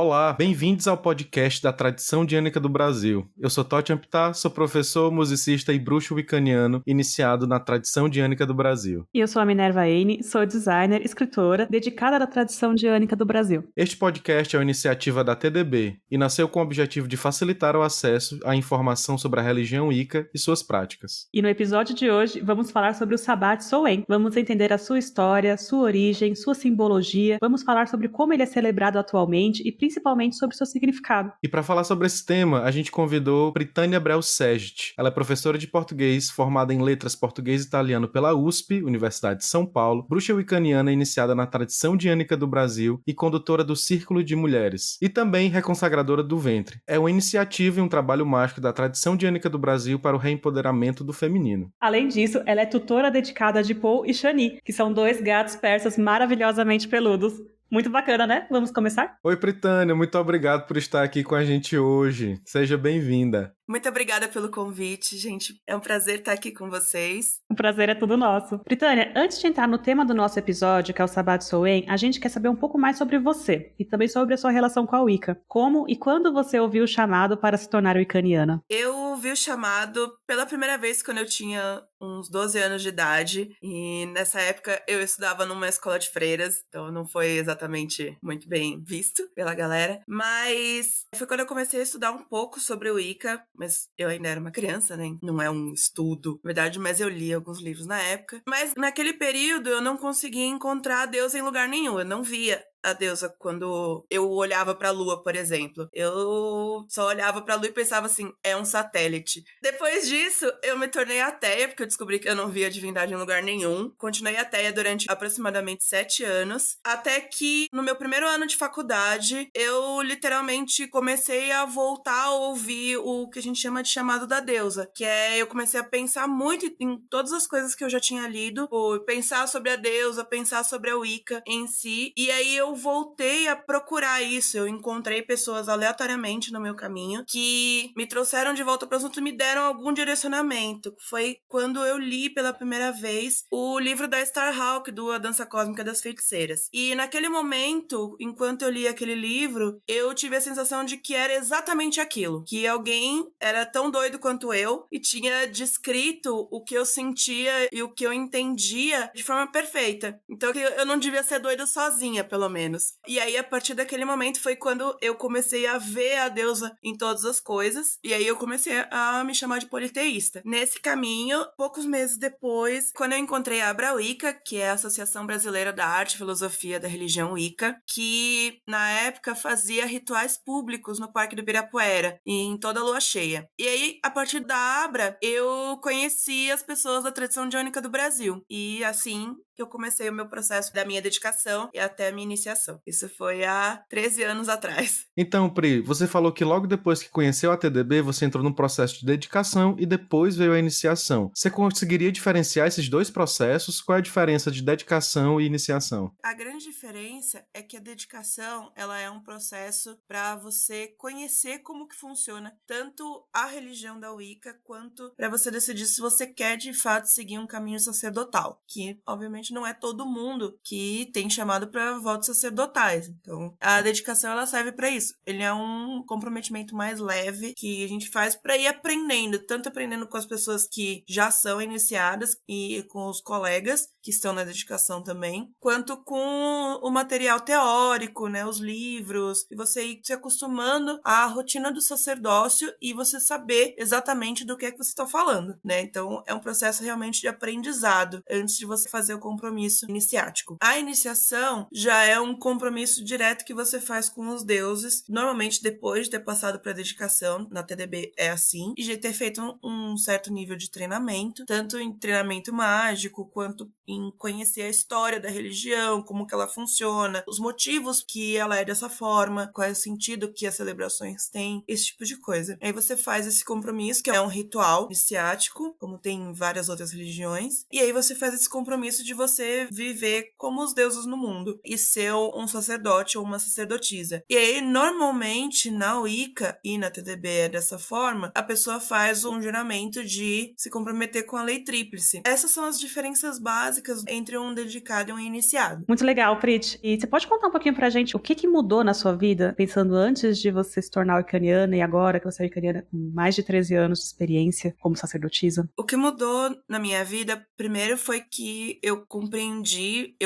Olá, bem-vindos ao podcast da Tradição Diânica do Brasil. Eu sou Totti Amptar, sou professor, musicista e bruxo wiccaniano iniciado na Tradição Diânica do Brasil. E eu sou a Minerva Eine, sou designer, escritora, dedicada à tradição diânica do Brasil. Este podcast é uma iniciativa da TDB e nasceu com o objetivo de facilitar o acesso à informação sobre a religião Wicca e suas práticas. E no episódio de hoje, vamos falar sobre o Sabbat Soen. Vamos entender a sua história, sua origem, sua simbologia. Vamos falar sobre como ele é celebrado atualmente e principalmente sobre seu significado. E para falar sobre esse tema, a gente convidou Pritânia Abreu Segit. Ela é professora de português, formada em letras português e italiano pela USP, Universidade de São Paulo, bruxa wiccaniana iniciada na tradição diânica do Brasil e condutora do Círculo de Mulheres. E também reconsagradora do Ventre. É uma iniciativa e um trabalho mágico da tradição diânica do Brasil para o reempoderamento do feminino. Além disso, ela é tutora dedicada de Paul e Shani, que são dois gatos persas maravilhosamente peludos. Muito bacana, né? Vamos começar? Oi, Pritânia, muito obrigado por estar aqui com a gente hoje. Seja bem-vinda. Muito obrigada pelo convite, gente. É um prazer estar aqui com vocês. O prazer é todo nosso. Pritânia, antes de entrar no tema do nosso episódio, que é o Sabbat Soen, a gente quer saber um pouco mais sobre você e também sobre a sua relação com a Wicca. Como e quando você ouviu o chamado para se tornar wiccaniana? Eu ouvi o chamado pela primeira vez quando eu tinha uns 12 anos de idade, e nessa época eu estudava numa escola de freiras, então não foi exatamente muito bem visto pela galera, mas foi quando eu comecei a estudar um pouco sobre o Wicca, mas eu ainda era uma criança, né? Não é um estudo, na verdade, mas eu li alguns livros na época. Mas naquele período eu não conseguia encontrar Deus em lugar nenhum, eu não via a deusa quando eu olhava pra lua, por exemplo. Eu só olhava pra lua e pensava assim, é um satélite. Depois disso, eu me tornei ateia, porque eu descobri que eu não via divindade em lugar nenhum. Continuei ateia durante aproximadamente 7 anos, até que no meu primeiro ano de faculdade, eu literalmente comecei a voltar a ouvir o que a gente chama de chamado da deusa, que é eu comecei a pensar muito em todas as coisas que eu já tinha lido, pensar sobre a deusa, pensar sobre a Wicca em si, e aí eu voltei a procurar isso. Eu encontrei pessoas aleatoriamente no meu caminho que me trouxeram de volta para o assunto e me deram algum direcionamento. Foi quando eu li pela primeira vez o livro da Starhawk, do A Dança Cósmica das Feiticeiras. E naquele momento, enquanto eu li aquele livro, eu tive a sensação de que era exatamente aquilo. Que alguém era tão doido quanto eu e tinha descrito o que eu sentia e o que eu entendia de forma perfeita. Então eu não devia ser doida sozinha, pelo menos. E aí, a partir daquele momento, foi quando eu comecei a ver a deusa em todas as coisas. E aí, eu comecei a me chamar de politeísta. Nesse caminho, poucos meses depois, quando eu encontrei a Abra Wicca, que é a Associação Brasileira da Arte e Filosofia da Religião Wicca, que, na época, fazia rituais públicos no Parque do Ibirapuera, em toda a lua cheia. E aí, a partir da Abra, eu conheci as pessoas da tradição diânica do Brasil. E, assim, eu comecei o meu processo da minha dedicação e até a minha iniciação. Isso foi há 13 anos atrás. Então, Pri, você falou que logo depois que conheceu a TDB, você entrou num processo de dedicação e depois veio a iniciação. Você conseguiria diferenciar esses dois processos? Qual é a diferença de dedicação e iniciação? A grande diferença é que a dedicação, ela é um processo para você conhecer como que funciona tanto a religião da Wicca quanto para você decidir se você quer de fato seguir um caminho sacerdotal, que obviamente não é todo mundo que tem chamado para votos sacerdotais. Então, a dedicação ela serve para isso. Ele é um comprometimento mais leve que a gente faz para ir aprendendo, tanto aprendendo com as pessoas que já são iniciadas e com os colegas que estão na dedicação também, quanto com o material teórico, né, os livros, e você ir se acostumando à rotina do sacerdócio e você saber exatamente do que é que você está falando, né? Então, é um processo realmente de aprendizado antes de você fazer o compromisso iniciático. A iniciação já é um compromisso direto que você faz com os deuses, normalmente depois de ter passado para a dedicação, na TDB é assim, e de ter feito um certo nível de treinamento, tanto em treinamento mágico, quanto em conhecer a história da religião, como que ela funciona, os motivos que ela é dessa forma, qual é o sentido que as celebrações têm, esse tipo de coisa. Aí você faz esse compromisso, que é um ritual iniciático, como tem em várias outras religiões, e aí você faz esse compromisso de você viver como os deuses no mundo e ser um sacerdote ou uma sacerdotisa. E aí, normalmente, na Wicca e na TDB é dessa forma, a pessoa faz um juramento de se comprometer com a lei tríplice. Essas são as diferenças básicas entre um dedicado e um iniciado. Muito legal, Prit. E você pode contar um pouquinho pra gente o que mudou na sua vida, pensando antes de você se tornar wicaniana e agora que você é wicaniana com mais de 13 anos de experiência como sacerdotisa? O que mudou na minha vida, primeiro, foi que eu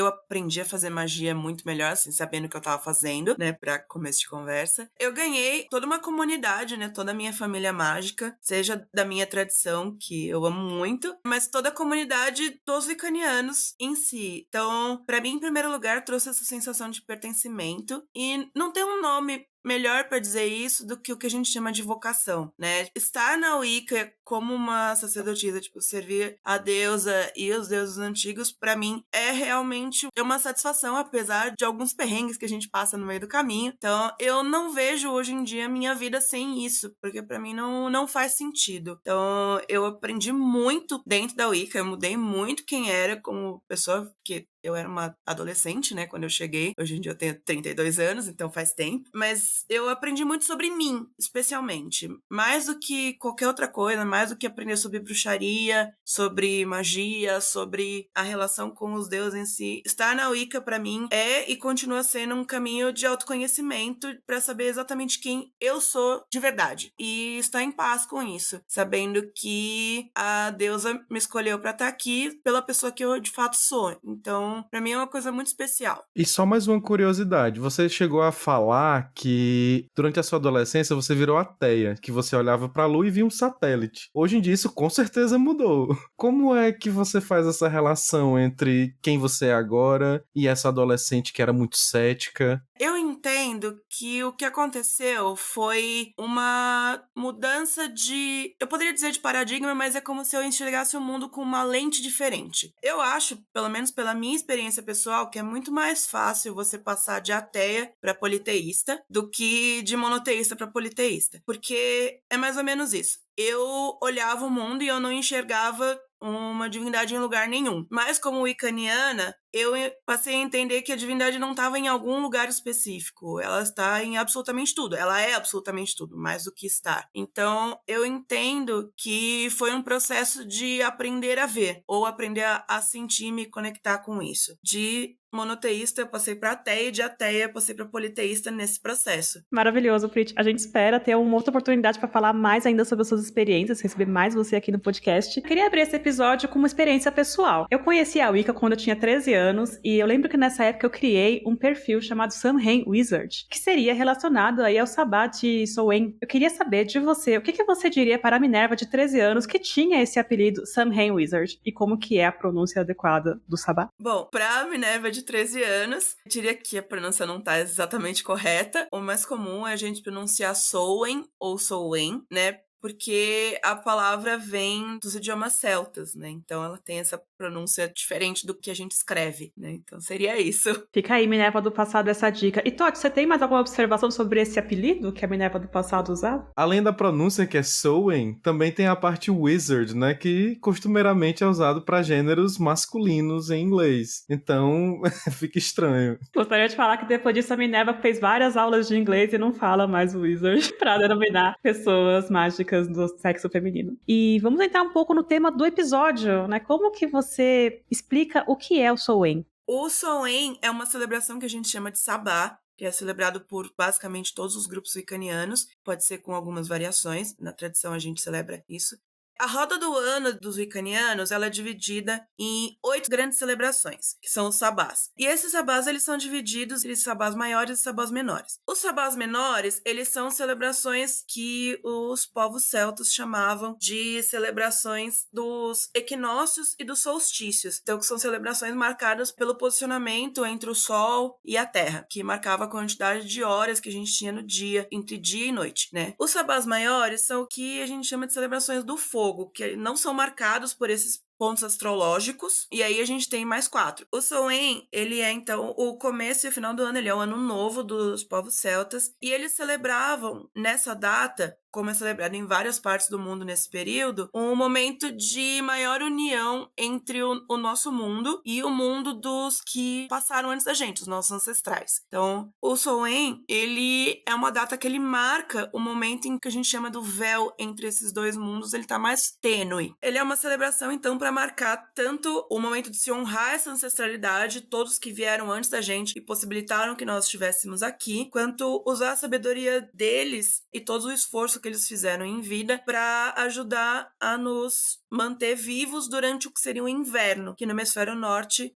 aprendi a fazer magia muito melhor, assim, sabendo o que eu tava fazendo, né, pra começo de conversa. Eu ganhei toda uma comunidade, né, toda a minha família mágica, seja da minha tradição, que eu amo muito, mas toda a comunidade dos wicanianos em si. Então, pra mim, em primeiro lugar, trouxe essa sensação de pertencimento e não tem um nome melhor para dizer isso do que o que a gente chama de vocação, né? Estar na Wicca como uma sacerdotisa, tipo, servir a deusa e os deuses antigos, para mim, é realmente uma satisfação, apesar de alguns perrengues que a gente passa no meio do caminho. Então, eu não vejo hoje em dia minha vida sem isso, porque para mim não faz sentido. Então, eu aprendi muito dentro da Wicca, eu mudei muito quem era como pessoa, que eu era uma adolescente, né, quando eu cheguei. Hoje em dia eu tenho 32 anos, então faz tempo. Mas eu aprendi muito sobre mim, especialmente. Mais do que qualquer outra coisa, mais do que aprender sobre bruxaria, sobre magia, sobre a relação com os deuses em si. Estar na Wicca, pra mim, é e continua sendo um caminho de autoconhecimento pra saber exatamente quem eu sou de verdade. E estar em paz com isso, sabendo que a deusa me escolheu pra estar aqui pela pessoa que eu de fato sou. Então, pra mim é uma coisa muito especial. E só mais uma curiosidade, você chegou a falar que durante a sua adolescência você virou ateia, que você olhava pra lua e via um satélite. Hoje em dia isso com certeza mudou. Como é que você faz essa relação entre quem você é agora e essa adolescente que era muito cética? Eu entendo que o que aconteceu foi uma mudança de... Eu poderia dizer de paradigma, mas é como se eu enxergasse o mundo com uma lente diferente. Eu acho, pelo menos pela minha experiência pessoal, que é muito mais fácil você passar de ateia para politeísta do que de monoteísta para politeísta. Porque é mais ou menos isso. Eu olhava o mundo e eu não enxergava uma divindade em lugar nenhum. Mas como wicaniana, eu passei a entender que a divindade não estava em algum lugar específico. Ela está em absolutamente tudo. Ela é absolutamente tudo, mais do que estar. Então, eu entendo que foi um processo de aprender a ver, ou aprender a sentir e me conectar com isso. De monoteísta, eu passei para ateia, e de ateia, eu passei para politeísta nesse processo. Maravilhoso, Prit. A gente espera ter uma outra oportunidade para falar mais ainda sobre as suas experiências, receber mais você aqui no podcast. Queria abrir esse episódio com uma experiência pessoal. Eu conheci a Wicca quando eu tinha 13 anos e eu lembro que nessa época eu criei um perfil chamado Samhain Wizard, que seria relacionado aí ao sabá de Samhain. Eu queria saber de você, o que você diria para a Minerva de 13 anos que tinha esse apelido Samhain Wizard e como que é a pronúncia adequada do sabá? Bom, pra Minerva de 13 anos, eu diria que a pronúncia não tá exatamente correta. O mais comum é a gente pronunciar Sowen ou Sowen, né? Porque a palavra vem dos idiomas celtas, né? Então ela tem essa pronúncia diferente do que a gente escreve, né? Então seria isso. Fica aí, Minerva do passado, essa dica. E Totti, você tem mais alguma observação sobre esse apelido que a Minerva do passado usava? Além da pronúncia que é Sowen, também tem a parte wizard, né, que costumeiramente é usado para gêneros masculinos em inglês. Então, fica estranho. Gostaria de falar que depois disso a Minerva fez várias aulas de inglês e não fala mais wizard para denominar pessoas mágicas do sexo feminino. E vamos entrar um pouco no tema do episódio, né? Como que você explica o que é o Samhain? O Samhain é uma celebração que a gente chama de Sabá, que é celebrado por basicamente todos os grupos wicanianos, pode ser com algumas variações, na tradição a gente celebra isso. A roda do ano dos wicanianos, ela é dividida em 8 grandes celebrações, que são os sabás. E esses sabás, eles são divididos em sabás maiores e sabás menores. Os sabás menores, eles são celebrações que os povos celtas chamavam de celebrações dos equinócios e dos solstícios. Então, que são celebrações marcadas pelo posicionamento entre o Sol e a Terra, que marcava a quantidade de horas que a gente tinha no dia, entre dia e noite, né? Os sabás maiores são o que a gente chama de celebrações do fogo, que não são marcados por esses pontos astrológicos, e aí a gente tem mais 4. O Samhain, ele é então o começo e o final do ano, ele é o ano novo dos povos celtas, e eles celebravam nessa data como é celebrado em várias partes do mundo nesse período, um momento de maior união entre o nosso mundo e o mundo dos que passaram antes da gente, os nossos ancestrais. Então, o Samhain, ele é uma data que ele marca o momento em que a gente chama do véu entre esses dois mundos, ele tá mais tênue. Ele é uma celebração, então, para marcar tanto o momento de se honrar essa ancestralidade, todos que vieram antes da gente e possibilitaram que nós estivéssemos aqui, quanto usar a sabedoria deles e todo o esforço que eles fizeram em vida para ajudar a nos manter vivos durante o que seria o inverno, que no hemisfério norte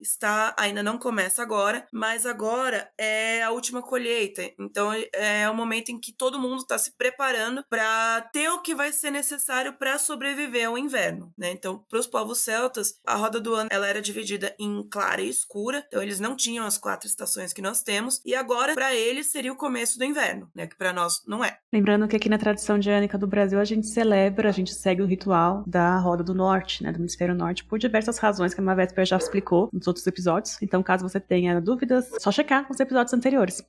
ainda não começa agora, mas agora é a última colheita. Então é o momento em que todo mundo está se preparando para ter o que vai ser necessário para sobreviver ao inverno, né? Então, para os povos celtas, a roda do ano ela era dividida em clara e escura, então eles não tinham as 4 estações que nós temos, e agora para eles seria o começo do inverno, né? Que para nós não é. Lembrando que aqui na tradição diânica do Brasil a gente segue o ritual da roda do norte, né, do hemisfério norte, por diversas razões que a Mavesper já explicou nos outros episódios. Então, caso você tenha dúvidas, só checar os episódios anteriores.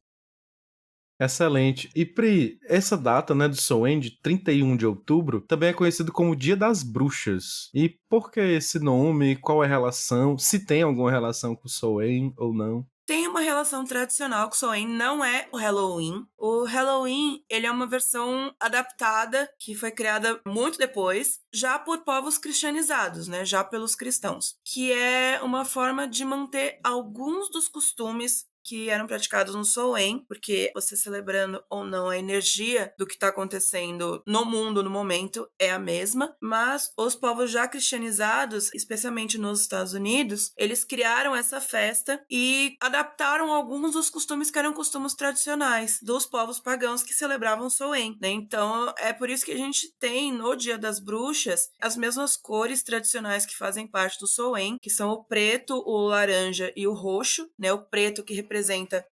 Excelente. E Pri, essa data, né, do Samhain, de 31 de outubro, também é conhecido como Dia das Bruxas. E por que esse nome? Qual é a relação? Se tem alguma relação com o Samhain ou não? Tem uma relação tradicional com o Samhain, não é o Halloween. O Halloween, ele é uma versão adaptada que foi criada muito depois, já por povos cristianizados, né, já pelos cristãos, que é uma forma de manter alguns dos costumes que eram praticados no Samhain, porque você celebrando ou não a energia do que está acontecendo no mundo no momento é a mesma, mas os povos já cristianizados, especialmente nos Estados Unidos, eles criaram essa festa e adaptaram alguns dos costumes que eram costumes tradicionais dos povos pagãos que celebravam o Samhain, né? Então é por isso que a gente tem no Dia das Bruxas as mesmas cores tradicionais que fazem parte do Samhain, que são o preto, o laranja e o roxo, né? O preto que representa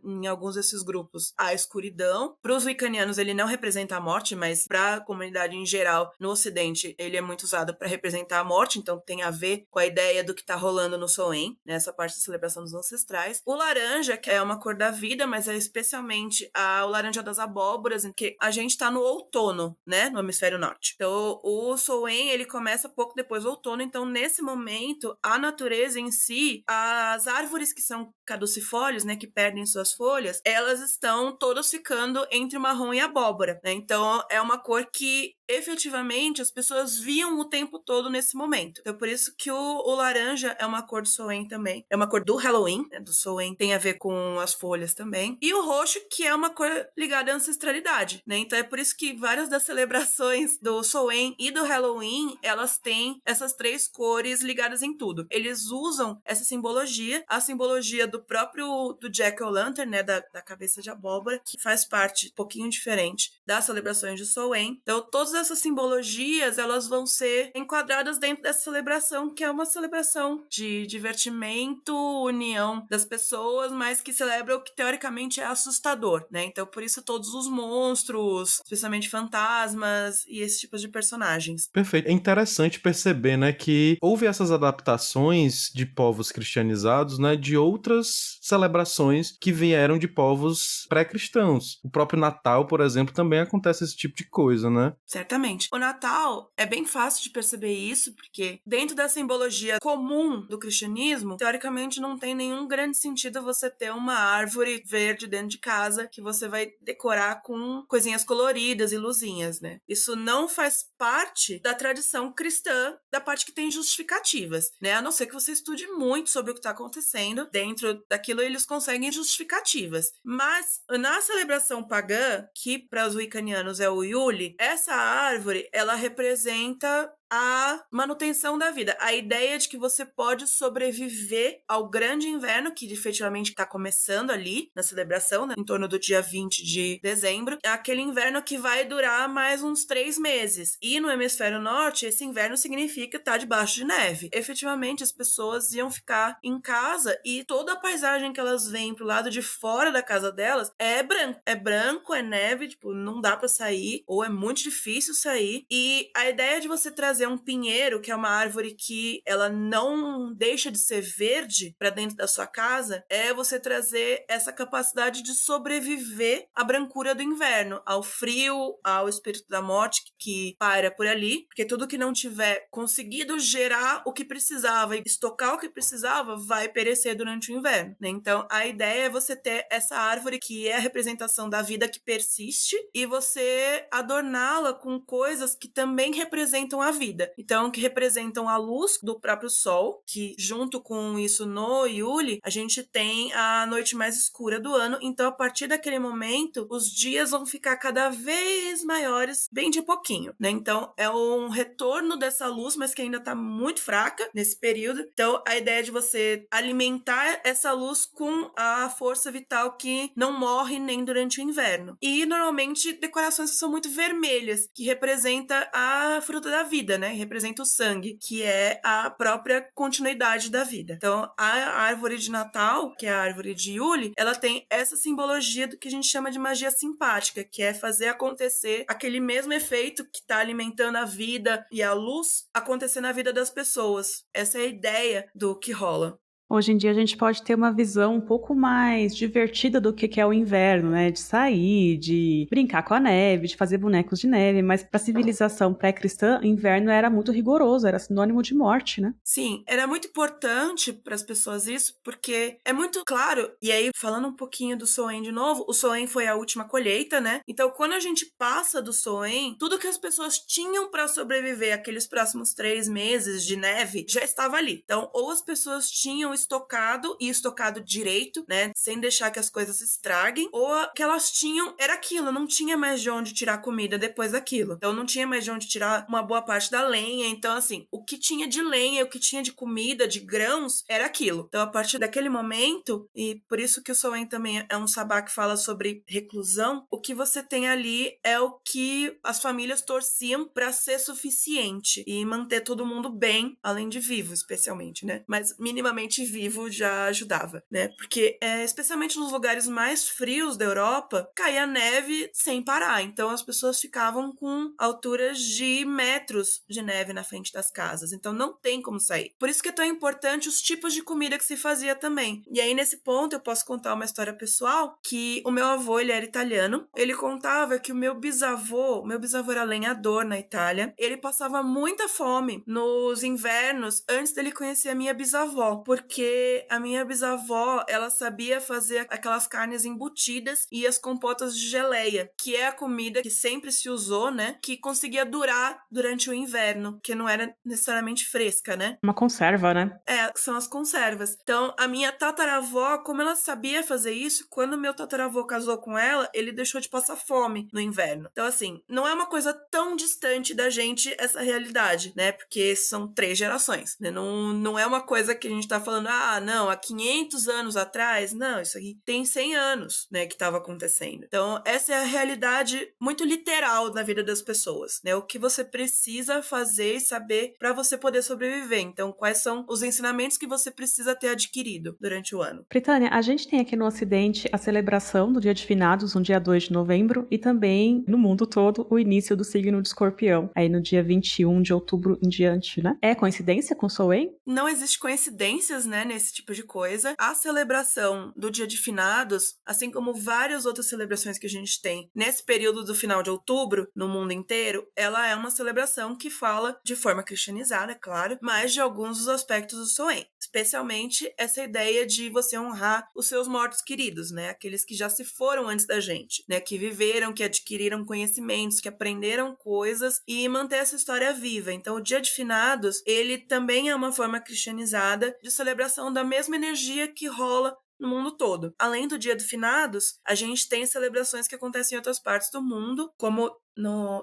em alguns desses grupos a escuridão. Para os wiccanianos ele não representa a morte, mas para a comunidade em geral no ocidente ele é muito usado para representar a morte, então tem a ver com a ideia do que está rolando no Samhain, nessa parte da celebração dos ancestrais. O laranja, que é uma cor da vida, mas é especialmente o laranja das abóboras, em que a gente está no outono, né, no hemisfério norte. Então o Samhain ele começa pouco depois do outono, então nesse momento a natureza em si, as árvores que são caducifólios, né, que perdem suas folhas, elas estão todas ficando entre marrom e abóbora, né? Então é uma cor que efetivamente as pessoas viam o tempo todo nesse momento. Então por isso que o laranja é uma cor do Samhain também. É uma cor do Halloween, né, do Samhain, tem a ver com as folhas também. E o roxo, que é uma cor ligada à ancestralidade, né? Então é por isso que várias das celebrações do Samhain e do Halloween, elas têm essas 3 cores ligadas em tudo. Eles usam essa simbologia, a simbologia do próprio do Jack-o'-lantern, né, da cabeça de abóbora, que faz parte um pouquinho diferente das celebrações de Samhain. Então todas essas simbologias, elas vão ser enquadradas dentro dessa celebração, que é uma celebração de divertimento, união das pessoas, mas que celebra o que teoricamente é assustador, né? Então por isso todos os monstros, especialmente fantasmas e esse tipo de personagens. Perfeito. É interessante perceber, né, que houve essas adaptações de povos cristianizados, né, de outras celebrações que vieram de povos pré-cristãos. O próprio Natal, por exemplo, também acontece esse tipo de coisa, né? Certamente. O Natal é bem fácil de perceber isso, porque dentro da simbologia comum do cristianismo, teoricamente não tem nenhum grande sentido você ter uma árvore verde dentro de casa que você vai decorar com coisinhas coloridas e luzinhas, né? Isso não faz parte da tradição cristã, da parte que tem justificativas, né? A não ser que você estude muito sobre o que está acontecendo, dentro daquilo eles conseguem justificativas. Mas na celebração pagã, que para os wiccanianos é o Yule, essa árvore, ela representa a manutenção da vida. A ideia de que você pode sobreviver ao grande inverno, que efetivamente está começando ali na celebração, né, em torno do dia 20 de dezembro. É aquele inverno que vai durar mais uns 3 meses. E no hemisfério norte, esse inverno significa estar debaixo de neve. Efetivamente, as pessoas iam ficar em casa e toda a paisagem que elas veem pro lado de fora da casa delas é branco. É branco, é neve, tipo, não dá pra sair, ou é muito difícil sair. E a ideia de você trazer trazer um pinheiro, que é uma árvore que ela não deixa de ser verde para dentro da sua casa, é você trazer essa capacidade de sobreviver à brancura do inverno, ao frio, ao espírito da morte que paira por ali, porque tudo que não tiver conseguido gerar o que precisava e estocar o que precisava vai perecer durante o inverno, né? Então, a ideia é você ter essa árvore que é a representação da vida que persiste e você adorná-la com coisas que também representam a vida. Então, que representam a luz do próprio sol, que junto com isso no Yule, a gente tem a noite mais escura do ano. Então, a partir daquele momento, os dias vão ficar cada vez maiores, bem de pouquinho, né? Então, é um retorno dessa luz, mas que ainda tá muito fraca nesse período. Então, a ideia é de você alimentar essa luz com a força vital que não morre nem durante o inverno. E, normalmente, decorações que são muito vermelhas, que representa a fruta da vida, né? Representa o sangue, que é a própria continuidade da vida. Então, a árvore de Natal, que é a árvore de Yule, ela tem essa simbologia do que a gente chama de magia simpática, que é fazer acontecer aquele mesmo efeito que está alimentando a vida e a luz acontecer na vida das pessoas. Essa é a ideia do que rola. Hoje em dia a gente pode ter uma visão um pouco mais divertida do que é o inverno, né? De sair, de brincar com a neve, de fazer bonecos de neve, mas para a civilização pré-cristã, o inverno era muito rigoroso, era sinônimo de morte, né? Sim, era muito importante para as pessoas isso, porque é muito claro, e aí falando um pouquinho do Samhain de novo, o Samhain foi a última colheita, né? Então quando a gente passa do Samhain, tudo que as pessoas tinham para sobreviver aqueles próximos 3 meses de neve já estava ali. Então ou as pessoas tinham estocado direito, né, sem deixar que as coisas estraguem, ou o que elas tinham era aquilo, não tinha mais de onde tirar comida depois daquilo. Então não tinha mais de onde tirar uma boa parte da lenha. Então assim, o que tinha de lenha, o que tinha de comida, de grãos, era aquilo. Então a partir daquele momento, e por isso que o Samhain também é um sabá que fala sobre reclusão, o que você tem ali é o que as famílias torciam para ser suficiente e manter todo mundo bem, além de vivo, especialmente, né? Mas minimamente vivo já ajudava, né? Porque, especialmente nos lugares mais frios da Europa, caía neve sem parar. Então, as pessoas ficavam com alturas de metros de neve na frente das casas. Então, não tem como sair. Por isso que é tão importante os tipos de comida que se fazia também. E aí, nesse ponto, eu posso contar uma história pessoal, que o meu avô, ele era italiano. Ele contava que o meu bisavô era lenhador na Itália. Ele passava muita fome nos invernos antes dele conhecer a minha bisavó, porque a minha bisavó, ela sabia fazer aquelas carnes embutidas e as compotas de geleia, que é a comida que sempre se usou, né, que conseguia durar durante o inverno, que não era necessariamente fresca, né? Uma conserva, né? São as conservas. Então, a minha tataravó, como ela sabia fazer isso, quando meu tataravô casou com ela, ele deixou de passar fome no inverno. Então, assim, não é uma coisa tão distante da gente essa realidade, né? Porque são 3 gerações, né? Não é uma coisa que a gente tá falando, não, há 500 anos atrás. Não, isso aqui tem 100 anos, né, que estava acontecendo. Então, essa é a realidade muito literal da vida das pessoas, né? O que você precisa fazer e saber para você poder sobreviver. Então, quais são os ensinamentos que você precisa ter adquirido durante o ano? Britânia, a gente tem aqui no Ocidente a celebração do Dia de Finados, no dia 2 de novembro, e também, no mundo todo, o início do signo de Escorpião, aí no dia 21 de outubro em diante, né? É coincidência com o Samhain? Não existe coincidências, né, nesse tipo de coisa. A celebração do Dia de Finados, assim como várias outras celebrações que a gente tem nesse período do final de outubro, no mundo inteiro, ela é uma celebração que fala de forma cristianizada, claro, mas de alguns dos aspectos do Samhain. Especialmente essa ideia de você honrar os seus mortos queridos, né? Aqueles que já se foram antes da gente, né? Que viveram, que adquiriram conhecimentos, que aprenderam coisas e manter essa história viva. Então, o Dia de Finados, ele também é uma forma cristianizada de celebração da mesma energia que rola no mundo todo. Além do Dia do Finados, a gente tem celebrações que acontecem em outras partes do mundo, como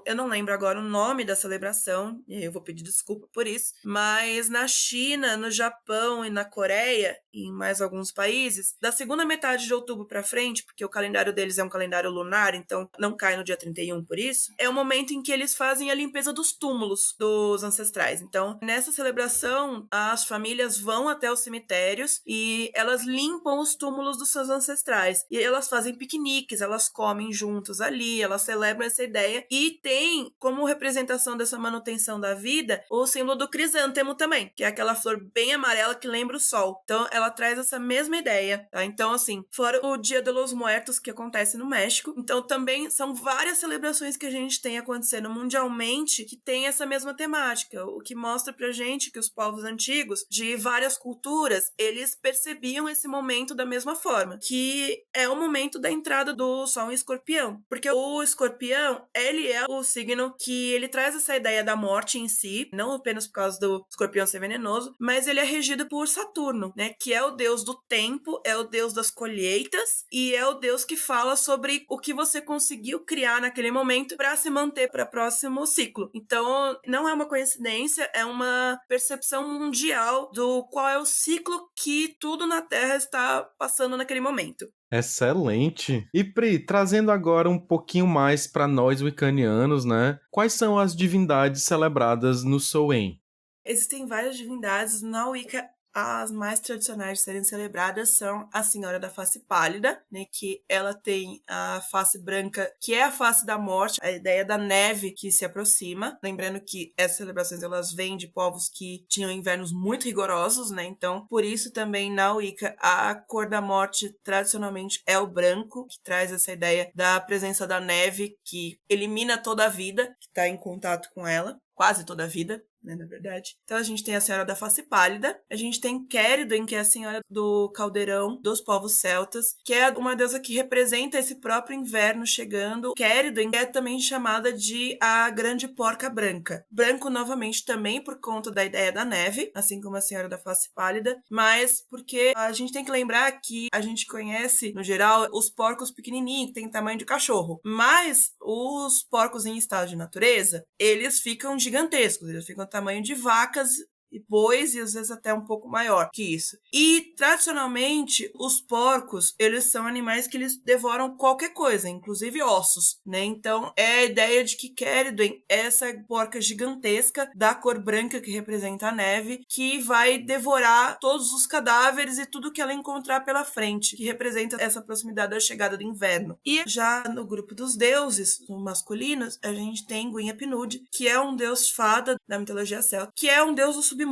eu não lembro agora o nome da celebração, e eu vou pedir desculpa por isso, mas na China, no Japão e na Coreia, e em mais alguns países, da segunda metade de outubro para frente, porque o calendário deles é um calendário lunar, então não cai no dia 31 por isso, é o momento em que eles fazem a limpeza dos túmulos dos ancestrais. Então, nessa celebração, as famílias vão até os cemitérios e elas limpam os túmulos dos seus ancestrais. E elas fazem piqueniques, elas comem juntos ali, elas celebram essa ideia E tem como representação dessa manutenção da vida o símbolo do crisântemo também, que é aquela flor bem amarela que lembra o sol. Então ela traz essa mesma ideia, tá? Então assim, fora o Dia de los Muertos que acontece no México, então também são várias celebrações que a gente tem acontecendo mundialmente que tem essa mesma temática, o que mostra pra gente que os povos antigos de várias culturas, eles percebiam esse momento da mesma forma, que é o momento da entrada do Sol em Escorpião, porque o Escorpião, ele é o signo que ele traz essa ideia da morte em si, não apenas por causa do Escorpião ser venenoso, mas ele é regido por Saturno, né, que é o deus do tempo, é o deus das colheitas e é o deus que fala sobre o que você conseguiu criar naquele momento para se manter para o próximo ciclo. Então, não é uma coincidência, é uma percepção mundial do qual é o ciclo que tudo na Terra está passando naquele momento. Excelente. E Pri, trazendo agora um pouquinho mais para nós wiccanianos, né? Quais são as divindades celebradas no Samhain? Existem várias divindades na Wicca. As mais tradicionais de serem celebradas são a Senhora da Face Pálida, né, que ela tem a face branca, que é a face da morte, a ideia da neve que se aproxima. Lembrando que essas celebrações elas vêm de povos que tinham invernos muito rigorosos, né? Então, por isso também na Wicca a cor da morte tradicionalmente é o branco, que traz essa ideia da presença da neve que elimina toda a vida que está em contato com ela, quase toda a vida, né, na verdade. Então a gente tem a Senhora da Face Pálida, a gente tem Quéridon, que é a Senhora do Caldeirão dos povos celtas, que é uma deusa que representa esse próprio inverno chegando. Quéridon é também chamada de a Grande Porca Branca. Branco novamente também por conta da ideia da neve, assim como a Senhora da Face Pálida, mas porque a gente tem que lembrar que a gente conhece, no geral, os porcos pequenininhos, que tem tamanho de cachorro, mas os porcos em estado de natureza, eles ficam gigantescos, eles ficam tamanho de vacas e bois e às vezes até um pouco maior que isso. E tradicionalmente os porcos, eles são animais que eles devoram qualquer coisa, inclusive ossos, né? Então é a ideia de que Quéridon é essa porca gigantesca da cor branca que representa a neve, que vai devorar todos os cadáveres e tudo que ela encontrar pela frente, que representa essa proximidade da chegada do inverno. E já no grupo dos deuses masculinos, a gente tem Gwynplaine, que é um deus fada da mitologia celta, que é um deus do submundo.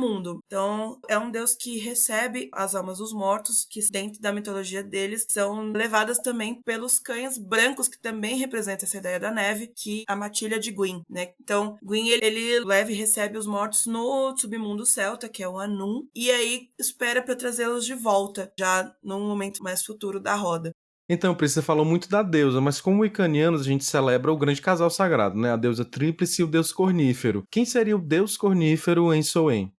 Então, é um deus que recebe as almas dos mortos, que dentro da mitologia deles são levadas também pelos cães brancos, que também representa essa ideia da neve, que a matilha de Gwyn, né? Então, Gwyn, ele leva e recebe os mortos no submundo celta, que é o Anum, e aí espera para trazê-los de volta, já num momento mais futuro da roda. Então, Pri, você falou muito da deusa, mas como wiccanianos a gente celebra o grande casal sagrado, né? A deusa tríplice e o deus cornífero. Quem seria o deus cornífero em Samhain?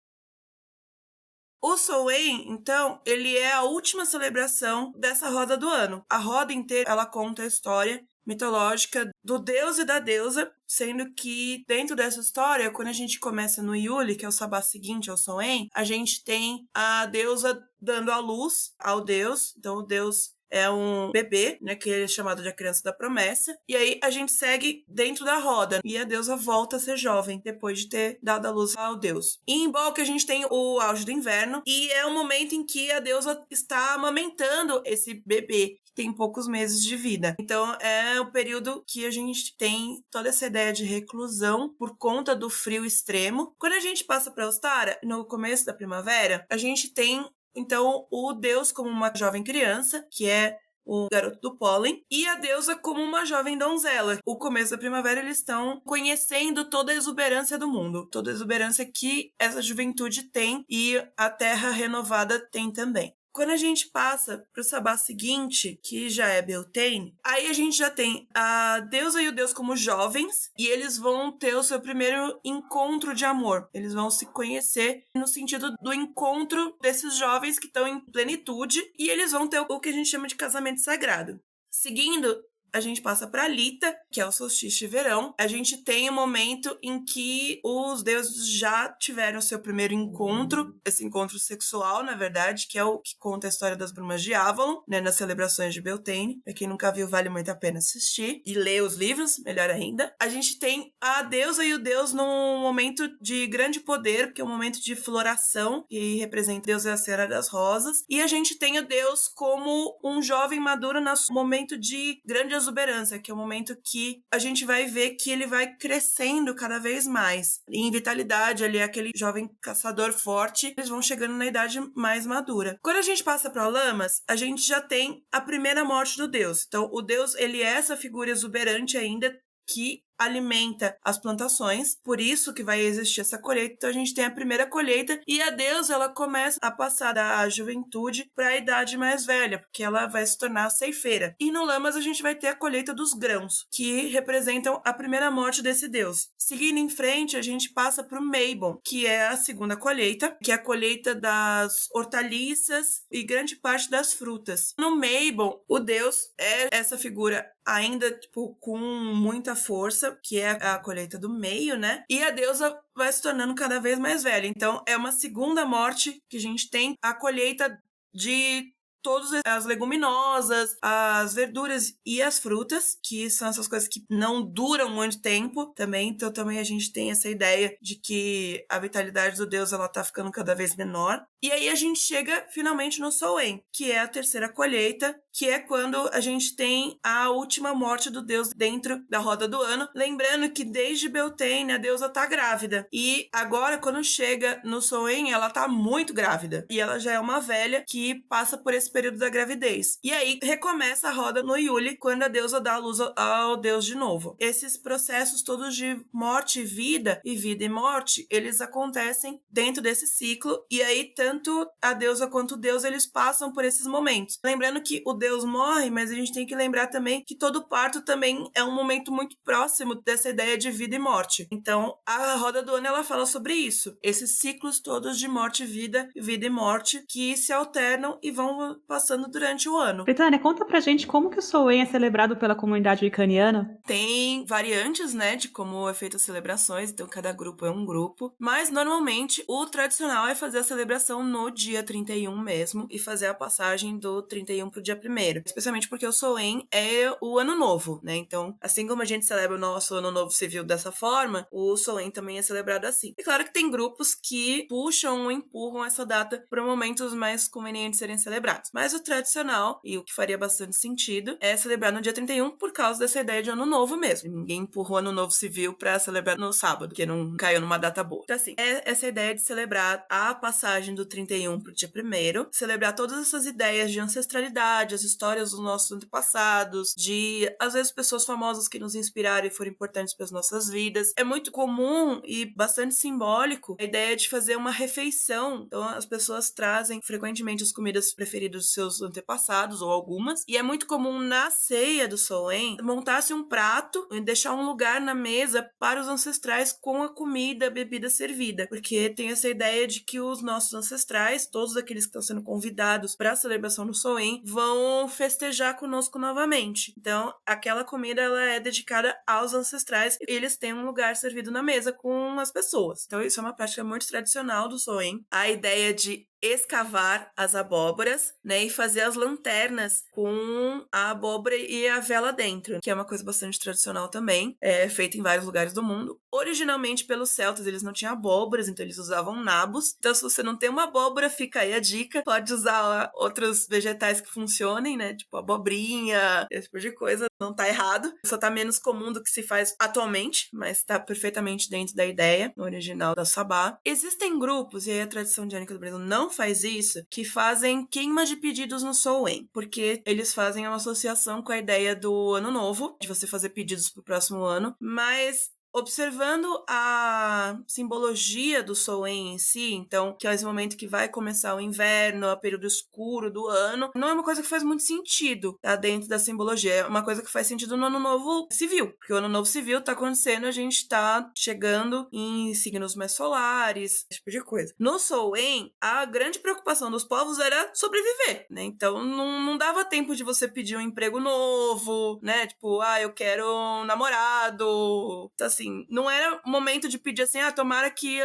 O Samhain, então, ele é a última celebração dessa roda do ano. A roda inteira, ela conta a história mitológica do deus e da deusa, sendo que dentro dessa história, quando a gente começa no Yule, que é o sabá seguinte ao Samhain, a gente tem a deusa dando a luz ao deus. Então o deus é um bebê, né, que é chamado de a criança da promessa, e aí a gente segue dentro da roda, e a deusa volta a ser jovem, depois de ter dado a luz ao deus. E em Bolk a gente tem o auge do inverno, e é o momento em que a deusa está amamentando esse bebê, que tem poucos meses de vida. Então é o período que a gente tem toda essa ideia de reclusão por conta do frio extremo. Quando a gente passa para Ostara, no começo da primavera, a gente tem então o deus como uma jovem criança, que é o garoto do pólen, e a deusa como uma jovem donzela. O começo da primavera eles estão conhecendo toda a exuberância do mundo, toda a exuberância que essa juventude tem e a terra renovada tem também. Quando a gente passa para o sabá seguinte, que já é Beltane, aí a gente já tem a deusa e o deus como jovens, e eles vão ter o seu primeiro encontro de amor. Eles vão se conhecer no sentido do encontro desses jovens que estão em plenitude, e eles vão ter o que a gente chama de casamento sagrado. Seguindo, a gente passa para Lita, que é o solstício de verão. A gente tem um momento em que os deuses já tiveram seu primeiro encontro, esse encontro sexual, na verdade, que é o que conta a história das brumas de Avalon, né, nas celebrações de Beltane. Pra quem nunca viu, vale muito a pena assistir e ler os livros, melhor ainda. A gente tem a deusa e o deus num momento de grande poder, que é um momento de floração, que representa Deus e a Senhora das Rosas. E a gente tem o deus como um jovem maduro no momento de grande exuberância, que é o momento que a gente vai ver que ele vai crescendo cada vez mais. Em vitalidade, ele é aquele jovem caçador forte, eles vão chegando na idade mais madura. Quando a gente passa para Lamas, a gente já tem a primeira morte do deus. Então, o deus, ele é essa figura exuberante ainda que alimenta as plantações, por isso que vai existir essa colheita. Então a gente tem a primeira colheita e a deusa ela começa a passar da juventude para a idade mais velha, porque ela vai se tornar ceifeira. E no Lamas a gente vai ter a colheita dos grãos, que representam a primeira morte desse deus. Seguindo em frente, a gente passa para o Mabon, que é a segunda colheita, que é a colheita das hortaliças e grande parte das frutas. No Mabon, o deus é essa figura ainda com muita força, que é a colheita do meio, né? E a deusa vai se tornando cada vez mais velha. Então, é uma segunda morte que a gente tem, a colheita de todas as leguminosas, as verduras e as frutas, que são essas coisas que não duram muito tempo também. Então, também a gente tem essa ideia de que a vitalidade do deus, ela tá ficando cada vez menor. E aí a gente chega finalmente no Soen, que é a terceira colheita, que é quando a gente tem a última morte do deus dentro da roda do ano. Lembrando que desde Beltane a deusa tá grávida. E agora, quando chega no Soen, ela tá muito grávida. E ela já é uma velha que passa por esse período da gravidez. E aí recomeça a roda no Yuli, quando a deusa dá a luz ao deus de novo. Esses processos todos de morte e vida e morte, eles acontecem dentro desse ciclo. E aí, tanto a deusa quanto o deus, eles passam por esses momentos. Lembrando que o deus morre, mas a gente tem que lembrar também que todo parto também é um momento muito próximo dessa ideia de vida e morte. Então, a roda do ano, ela fala sobre isso. Esses ciclos todos de morte e vida e morte, que se alternam e vão passando durante o ano. Britânia, conta pra gente como que o Soen é celebrado pela comunidade wicaniana. Tem variantes, né, de como é feita as celebrações, então cada grupo é um grupo, mas normalmente o tradicional é fazer a celebração no dia 31 mesmo e fazer a passagem do 31 pro dia 1º, especialmente porque o Soen é o ano novo, né, então assim como a gente celebra o nosso ano novo civil dessa forma, o Soen também é celebrado assim. É claro que tem grupos que puxam ou empurram essa data para momentos mais convenientes serem celebrados, mas o tradicional, e o que faria bastante sentido, é celebrar no dia 31 por causa dessa ideia de ano novo mesmo. Ninguém empurrou ano novo civil pra celebrar no sábado, que não caiu numa data boa. Então assim, é essa ideia de celebrar a passagem do 31 pro dia 1º, celebrar todas essas ideias de ancestralidade, as histórias dos nossos antepassados, de, às vezes, pessoas famosas que nos inspiraram e foram importantes para as nossas vidas. É muito comum e bastante simbólico a ideia de fazer uma refeição. Então as pessoas trazem frequentemente as comidas preferidas dos seus antepassados, ou algumas, e é muito comum na ceia do Soen montar-se um prato e deixar um lugar na mesa para os ancestrais com a comida, a bebida servida, porque tem essa ideia de que os nossos ancestrais, todos aqueles que estão sendo convidados para a celebração do Soen, vão festejar conosco novamente. Então, aquela comida ela é dedicada aos ancestrais e eles têm um lugar servido na mesa com as pessoas. Então, isso é uma prática muito tradicional do Soen. A ideia de escavar as abóboras, né, e fazer as lanternas com a abóbora e a vela dentro, que é uma coisa bastante tradicional também, é feita em vários lugares do mundo. Originalmente pelos celtas eles não tinham abóboras, então eles usavam nabos. Então se você não tem uma abóbora, fica aí a dica, pode usar outros vegetais que funcionem, né, tipo abobrinha, esse tipo de coisa, não tá errado. Só tá menos comum do que se faz atualmente, mas tá perfeitamente dentro da ideia original da Sabá. Existem grupos, e aí a tradição diânica do Brasil não faz isso, que fazem queima de pedidos no Soen, porque eles fazem uma associação com a ideia do ano novo, de você fazer pedidos pro próximo ano, mas observando a simbologia do Soen em si, então, que é esse momento que vai começar o inverno, o período escuro do ano, não é uma coisa que faz muito sentido, tá, dentro da simbologia. É uma coisa que faz sentido no ano novo civil, porque o ano novo civil tá acontecendo, a gente tá chegando em signos mais solares, esse tipo de coisa. No Soen, a grande preocupação dos povos era sobreviver, né? Então, não dava tempo de você pedir um emprego novo, né? Tipo, eu quero um namorado. Então, assim, não era momento de pedir assim, tomara que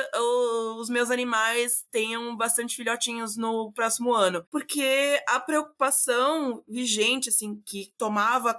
os meus animais tenham bastante filhotinhos no próximo ano. Porque a preocupação vigente, assim, que tomava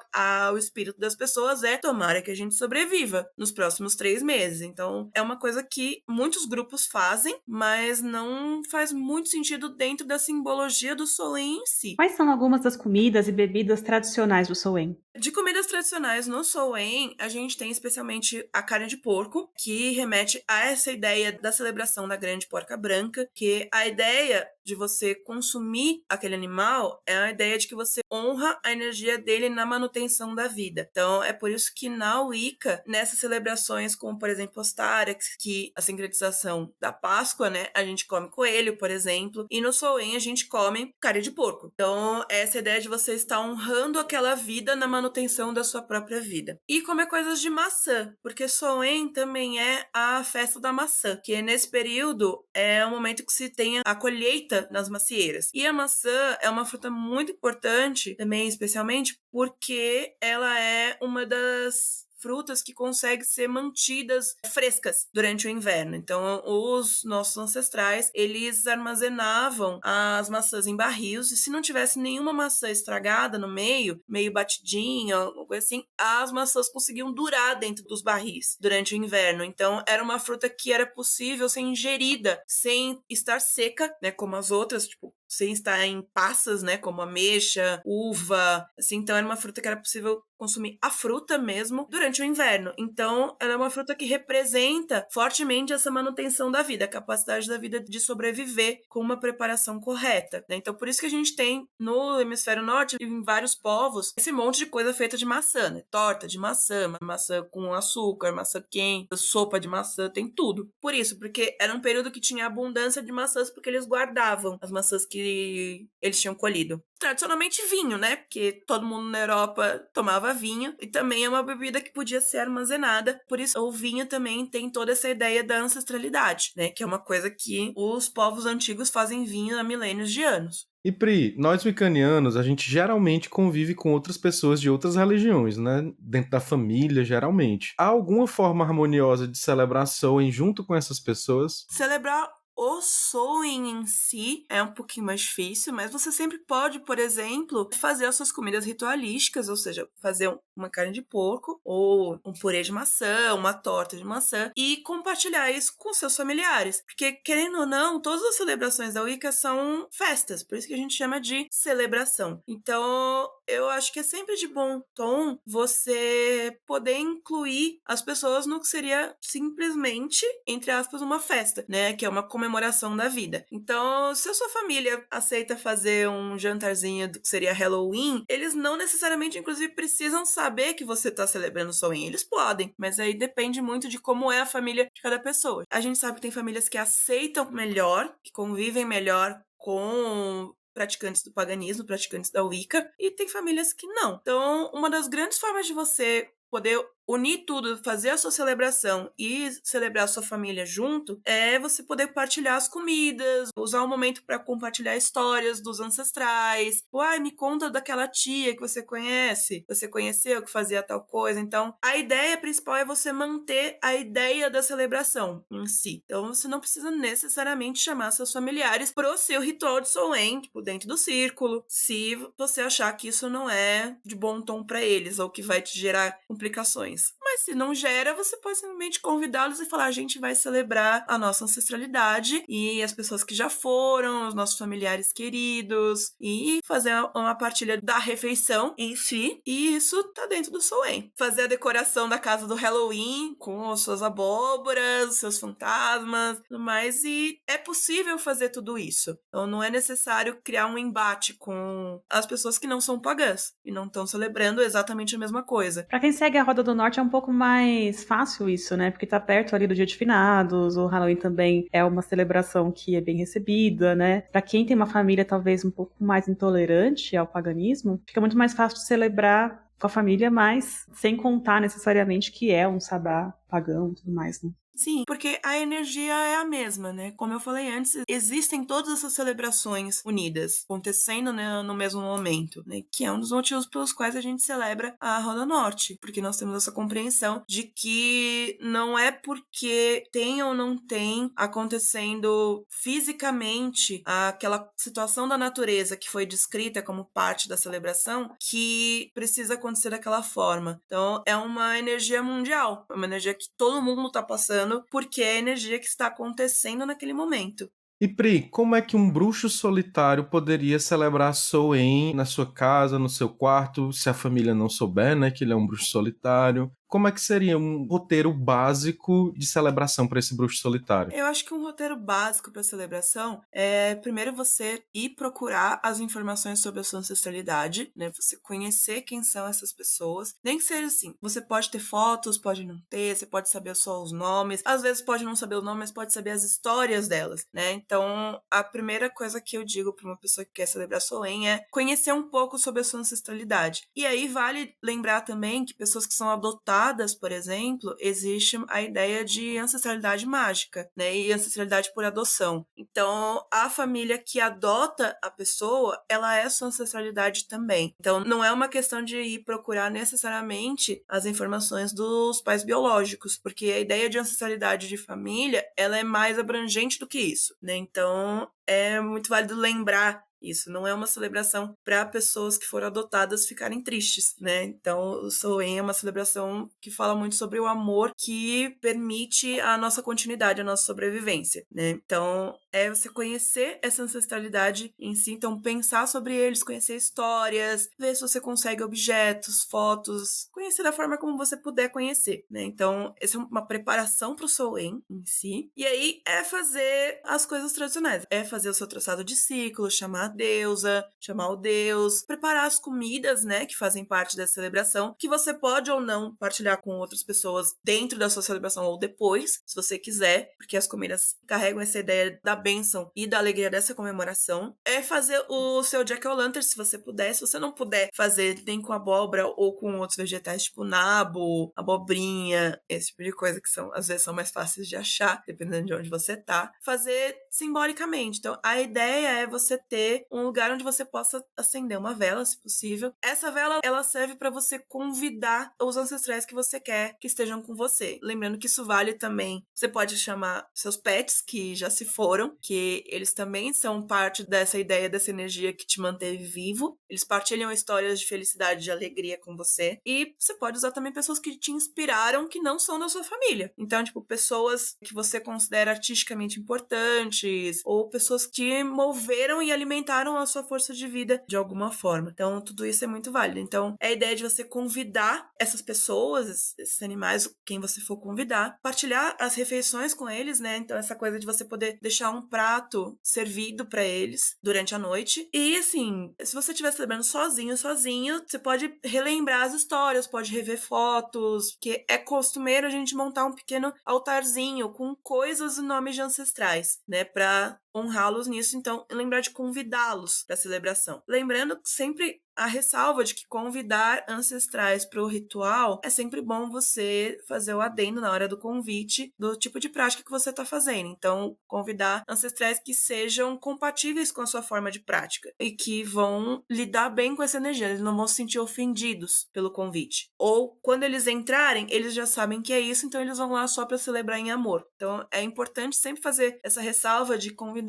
o espírito das pessoas é tomara que a gente sobreviva nos próximos 3 meses. Então, é uma coisa que muitos grupos fazem, mas não faz muito sentido dentro da simbologia do Soen em si. Quais são algumas das comidas e bebidas tradicionais do Soen? De comidas tradicionais no Soen, a gente tem especialmente a carne de porco, que remete a essa ideia da celebração da grande porca branca, que a ideia de você consumir aquele animal é a ideia de que você honra a energia dele na manutenção da vida. Então, é por isso que na Wicca, nessas celebrações como, por exemplo, Ostarex, que a sincretização da Páscoa, né, a gente come coelho, por exemplo, e no Soen a gente come carne de porco. Então, essa ideia de você estar honrando aquela vida na manutenção da sua própria vida. E comer coisas de maçã, porque Soen também é a festa da maçã, que nesse período é o momento que se tem a colheita nas macieiras. E a maçã é uma fruta muito importante também, especialmente porque ela é uma das frutas que conseguem ser mantidas frescas durante o inverno. Então, os nossos ancestrais, eles armazenavam as maçãs em barris, e se não tivesse nenhuma maçã estragada no meio batidinha, alguma coisa assim, as maçãs conseguiam durar dentro dos barris durante o inverno. Então, era uma fruta que era possível ser ingerida sem estar seca, né, como as outras, tipo, sem estar em passas, né, como ameixa, uva, assim. Então, era uma fruta que era possível consumir a fruta mesmo durante o inverno. Então, ela é uma fruta que representa fortemente essa manutenção da vida, a capacidade da vida de sobreviver com uma preparação correta, né? Então, por isso que a gente tem no hemisfério norte, em vários povos, esse monte de coisa feita de maçã, né? Torta de maçã, maçã com açúcar, maçã quente, sopa de maçã, tem tudo. Por isso, porque era um período que tinha abundância de maçãs, porque eles guardavam as maçãs que eles tinham colhido. Tradicionalmente vinho, né? Porque todo mundo na Europa tomava vinho, e também é uma bebida que podia ser armazenada. Por isso, o vinho também tem toda essa ideia da ancestralidade, né? Que é uma coisa que os povos antigos fazem vinho há milênios de anos. E Pri, nós wiccanianos, a gente geralmente convive com outras pessoas de outras religiões, né? Dentro da família, geralmente. Há alguma forma harmoniosa de celebrar Samhain junto com essas pessoas? Celebrar o Samhain em si é um pouquinho mais difícil, mas você sempre pode, por exemplo, fazer as suas comidas ritualísticas, ou seja, fazer uma carne de porco, ou um purê de maçã, uma torta de maçã, e compartilhar isso com seus familiares. Porque, querendo ou não, todas as celebrações da Wicca são festas, por isso que a gente chama de celebração. Então, eu acho que é sempre de bom tom você poder incluir as pessoas no que seria simplesmente, entre aspas, uma festa, né? Que é uma comemoração da vida. Então, se a sua família aceita fazer um jantarzinho do que seria Halloween, eles não necessariamente, inclusive, precisam saber que você tá celebrando o Samhain. Eles podem, mas aí depende muito de como é a família de cada pessoa. A gente sabe que tem famílias que aceitam melhor, que convivem melhor com praticantes do paganismo, praticantes da Wicca, e tem famílias que não. Então, uma das grandes formas de você poder unir tudo, fazer a sua celebração e celebrar a sua família junto, é você poder partilhar as comidas, usar um momento para compartilhar histórias dos ancestrais. Uai, me conta daquela tia que você conhece, você conheceu que fazia tal coisa. Então, a ideia principal é você manter a ideia da celebração em si. Então, você não precisa necessariamente chamar seus familiares pro seu ritual de Samhain, tipo, dentro do círculo, se você achar que isso não é de bom tom para eles ou que vai te gerar complicações. Mas se não gera, você pode simplesmente convidá-los e falar: a gente vai celebrar a nossa ancestralidade e as pessoas que já foram, os nossos familiares queridos, e fazer uma partilha da refeição em si, e isso tá dentro do Samhain. Fazer a decoração da casa do Halloween com as suas abóboras, os seus fantasmas, tudo mais, e é possível fazer tudo isso. Então não é necessário criar um embate com as pessoas que não são pagãs e não estão celebrando exatamente a mesma coisa. Pra quem segue a Roda do Norte é um pouco mais fácil isso, né? Porque tá perto ali do Dia de Finados, o Halloween também é uma celebração que é bem recebida, né? Pra quem tem uma família talvez um pouco mais intolerante ao paganismo, fica muito mais fácil de celebrar com a família, mas sem contar necessariamente que é um sabá pagão e tudo mais, né? Sim, porque a energia é a mesma, né? Como eu falei antes, existem todas essas celebrações unidas, acontecendo, né, no mesmo momento, né? Que é um dos motivos pelos quais a gente celebra a Roda Norte, porque nós temos essa compreensão de que não é porque tem ou não tem acontecendo fisicamente aquela situação da natureza que foi descrita como parte da celebração que precisa acontecer daquela forma. Então, é uma energia mundial, é uma energia que todo mundo tá passando porque é a energia que está acontecendo naquele momento. E Pri, como é que um bruxo solitário poderia celebrar Samhain na sua casa, no seu quarto, se a família não souber, né, que ele é um bruxo solitário? Como é que seria um roteiro básico de celebração para esse bruxo solitário? Eu acho que um roteiro básico para celebração é primeiro você ir procurar as informações sobre a sua ancestralidade, né? Você conhecer quem são essas pessoas. Nem que seja assim, você pode ter fotos, pode não ter, você pode saber só os nomes. Às vezes pode não saber o nome, mas pode saber as histórias delas, né? Então, a primeira coisa que eu digo para uma pessoa que quer celebrar Samhain é conhecer um pouco sobre a sua ancestralidade. E aí vale lembrar também que pessoas que são adotadas, por exemplo, existe a ideia de ancestralidade mágica, né? E ancestralidade por adoção. Então, a família que adota a pessoa, ela é sua ancestralidade também. Então, não é uma questão de ir procurar necessariamente as informações dos pais biológicos, porque a ideia de ancestralidade de família, ela é mais abrangente do que isso, né? Então, é muito válido lembrar isso. Não é uma celebração para pessoas que foram adotadas ficarem tristes, né? Então, o Samhain é uma celebração que fala muito sobre o amor que permite a nossa continuidade, a nossa sobrevivência, né? Então, é você conhecer essa ancestralidade em si, então pensar sobre eles, conhecer histórias, ver se você consegue objetos, fotos, conhecer da forma como você puder conhecer, né? Então, essa é uma preparação para o Samhain em si. E aí é fazer as coisas tradicionais, é fazer o seu traçado de ciclo, chamar a deusa, chamar o deus, preparar as comidas, né, que fazem parte dessa celebração, que você pode ou não partilhar com outras pessoas dentro da sua celebração ou depois, se você quiser, porque as comidas carregam essa ideia da bênção e da alegria dessa comemoração. É fazer o seu jack-o'-lantern, se você puder. Se você não puder fazer nem com abóbora ou com outros vegetais, tipo nabo, abobrinha, esse tipo de coisa que às vezes são mais fáceis de achar, dependendo de onde você tá. Fazer simbolicamente. Então, a ideia é você ter um lugar onde você possa acender uma vela, se possível. Essa vela, ela serve para você convidar os ancestrais que você quer que estejam com você. Lembrando que isso vale também. Você pode chamar seus pets que já se foram, que eles também são parte dessa ideia, dessa energia que te manteve vivo. Eles partilham histórias de felicidade, de alegria com você. E você pode usar também pessoas que te inspiraram, que não são da sua família. Então, tipo, pessoas que você considera artisticamente importantes, ou pessoas que te moveram e alimentaram a sua força de vida de alguma forma. Então, tudo isso é muito válido. Então, é a ideia de você convidar essas pessoas, esses animais, quem você for convidar, partilhar as refeições com eles, né? Então, essa coisa de você poder deixar um prato servido para eles durante a noite. E, assim, se você estiver celebrando sozinho, você pode relembrar as histórias, pode rever fotos, porque é costumeiro a gente montar um pequeno altarzinho com coisas e nomes de ancestrais, né? Pra honrá-los nisso, então lembrar de convidá-los para a celebração. Lembrando que sempre a ressalva de que convidar ancestrais para o ritual é sempre bom você fazer o adendo na hora do convite do tipo de prática que você está fazendo. Então, convidar ancestrais que sejam compatíveis com a sua forma de prática e que vão lidar bem com essa energia, eles não vão se sentir ofendidos pelo convite. Ou, quando eles entrarem, eles já sabem que é isso, então eles vão lá só para celebrar em amor. Então, é importante sempre fazer essa ressalva de convidar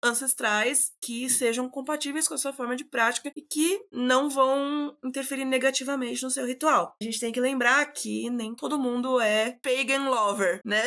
ancestrais que sejam compatíveis com a sua forma de prática e que não vão interferir negativamente no seu ritual. A gente tem que lembrar que nem todo mundo é pagan lover, né?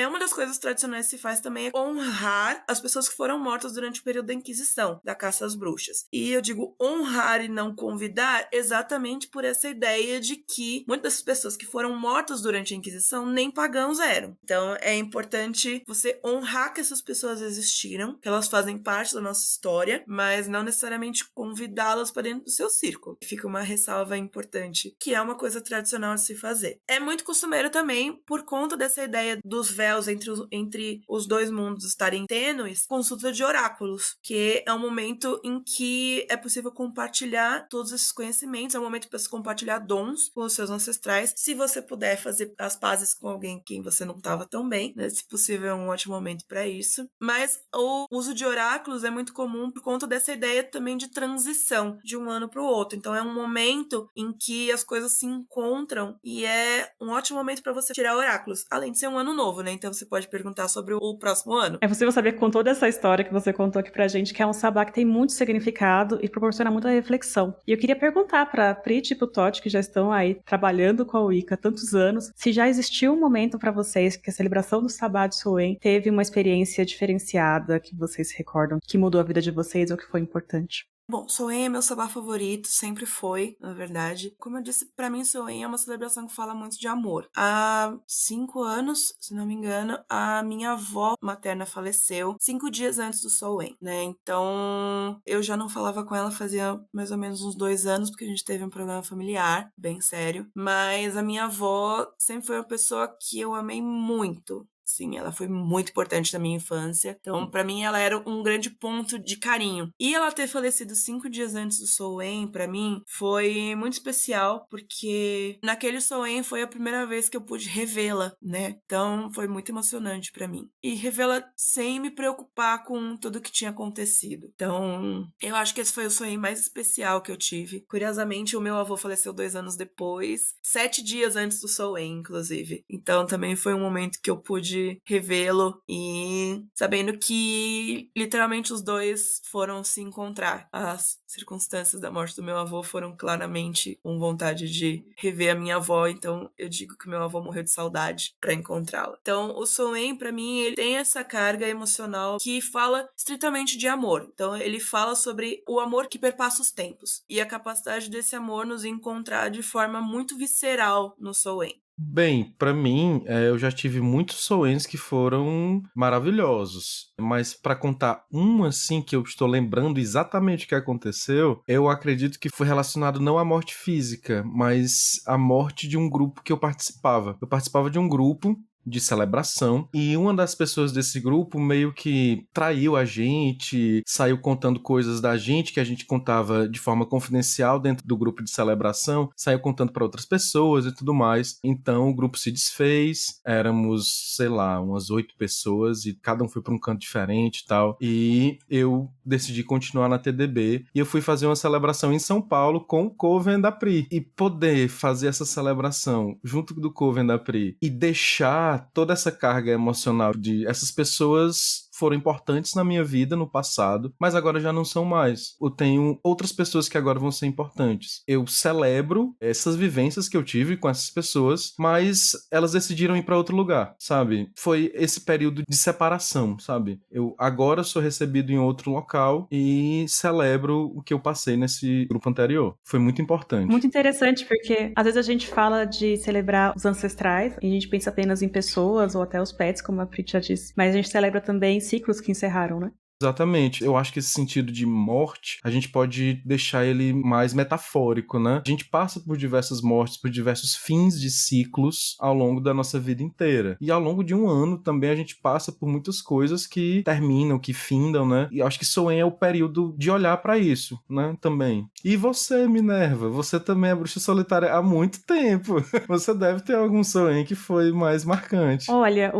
Uma das coisas tradicionais que se faz também é honrar as pessoas que foram mortas durante o período da Inquisição, da caça às bruxas. E eu digo honrar e não convidar exatamente por essa ideia de que muitas dessas pessoas que foram mortas durante a Inquisição nem pagãos eram. Então é importante você honrar que essas pessoas existiram, que elas fazem parte da nossa história, mas não necessariamente convidá-las para dentro do seu círculo. Fica uma ressalva importante, que é uma coisa tradicional de se fazer. É muito costumeiro também, por conta dessa ideia dos véus entre os dois mundos estarem tênues, consulta de oráculos, que é um momento em que é possível compartilhar todos esses conhecimentos, é um momento para se compartilhar dons com os seus ancestrais, se você puder fazer as pazes com alguém quem você não estava tão bem, né? Se possível, é um ótimo momento para isso. Mas o uso de oráculos é muito comum por conta dessa ideia também de transição de um ano para o outro. Então é um momento em que as coisas se encontram e é um ótimo momento para você tirar oráculos, além de ser um ano novo, né? Então você pode perguntar sobre o próximo ano. É possível saber com toda essa história que você contou aqui pra gente que é um sabá que tem muito significado e proporciona muita reflexão. E eu queria perguntar pra Prit e pro Totti, que já estão aí trabalhando com a Wicca há tantos anos, se já existiu um momento pra vocês que a celebração do sabá de Samhain teve uma experiência diferenciada, que vocês se recordam, que mudou a vida de vocês ou que foi importante? Bom, Soen é meu sabá favorito, sempre foi, na verdade. Como eu disse, pra mim Soen é uma celebração que fala muito de amor. Há 5 anos, se não me engano, a minha avó materna faleceu 5 dias antes do Soen, né? Então, eu já não falava com ela fazia mais ou menos uns 2 anos, porque a gente teve um problema familiar, bem sério. Mas a minha avó sempre foi uma pessoa que eu amei muito. Sim, ela foi muito importante na minha infância. Então, pra mim, ela era um grande ponto de carinho. E ela ter falecido 5 dias antes do Soen, pra mim, foi muito especial, porque naquele Soen foi a primeira vez que eu pude revê-la, né? Então, foi muito emocionante pra mim. E revê-la sem me preocupar com tudo que tinha acontecido. Então, eu acho que esse foi o Soen mais especial que eu tive. Curiosamente, o meu avô faleceu 2 anos depois, 7 dias antes do Soen, inclusive. Então, também foi um momento que eu pude revê-lo e sabendo que literalmente os dois foram se encontrar. As circunstâncias da morte do meu avô foram claramente com vontade de rever a minha avó, então eu digo que meu avô morreu de saudade pra encontrá-la. Então o Soen, pra mim, ele tem essa carga emocional que fala estritamente de amor. Então ele fala sobre o amor que perpassa os tempos e a capacidade desse amor nos encontrar de forma muito visceral no Soen. Bem, pra mim, eu já tive muitos Soens que foram maravilhosos, mas pra contar um assim que eu estou lembrando exatamente o que aconteceu, eu acredito que foi relacionado não à morte física, mas à morte de um grupo que eu participava. Eu participava de um grupo de celebração, e uma das pessoas desse grupo meio que traiu a gente, saiu contando coisas da gente que a gente contava de forma confidencial dentro do grupo de celebração, saiu contando para outras pessoas e tudo mais. Então o grupo se desfez, éramos, sei lá, umas 8 pessoas e cada um foi para um canto diferente e tal. E eu decidi continuar na TDB e eu fui fazer uma celebração em São Paulo com o Coven da Pri. E poder fazer essa celebração junto do Coven da Pri e deixar toda essa carga emocional de essas pessoas foram importantes na minha vida no passado, mas agora já não são mais. Eu tenho outras pessoas que agora vão ser importantes. Eu celebro essas vivências que eu tive com essas pessoas, mas elas decidiram ir para outro lugar, sabe? Foi esse período de separação, sabe? Eu agora sou recebido em outro local e celebro o que eu passei nesse grupo anterior. Foi muito importante. Muito interessante, porque às vezes a gente fala de celebrar os ancestrais e a gente pensa apenas em pessoas ou até os pets, como a Pri já disse, mas a gente celebra também ciclos que encerraram, né? Exatamente. Eu acho que esse sentido de morte, a gente pode deixar ele mais metafórico, né? A gente passa por diversas mortes, por diversos fins de ciclos ao longo da nossa vida inteira. E ao longo de um ano também a gente passa por muitas coisas que terminam, que findam, né? E eu acho que Soen é o período de olhar pra isso, né? Também. E você, Minerva, você também é bruxa solitária há muito tempo. Você deve ter algum Soen que foi mais marcante. Olha,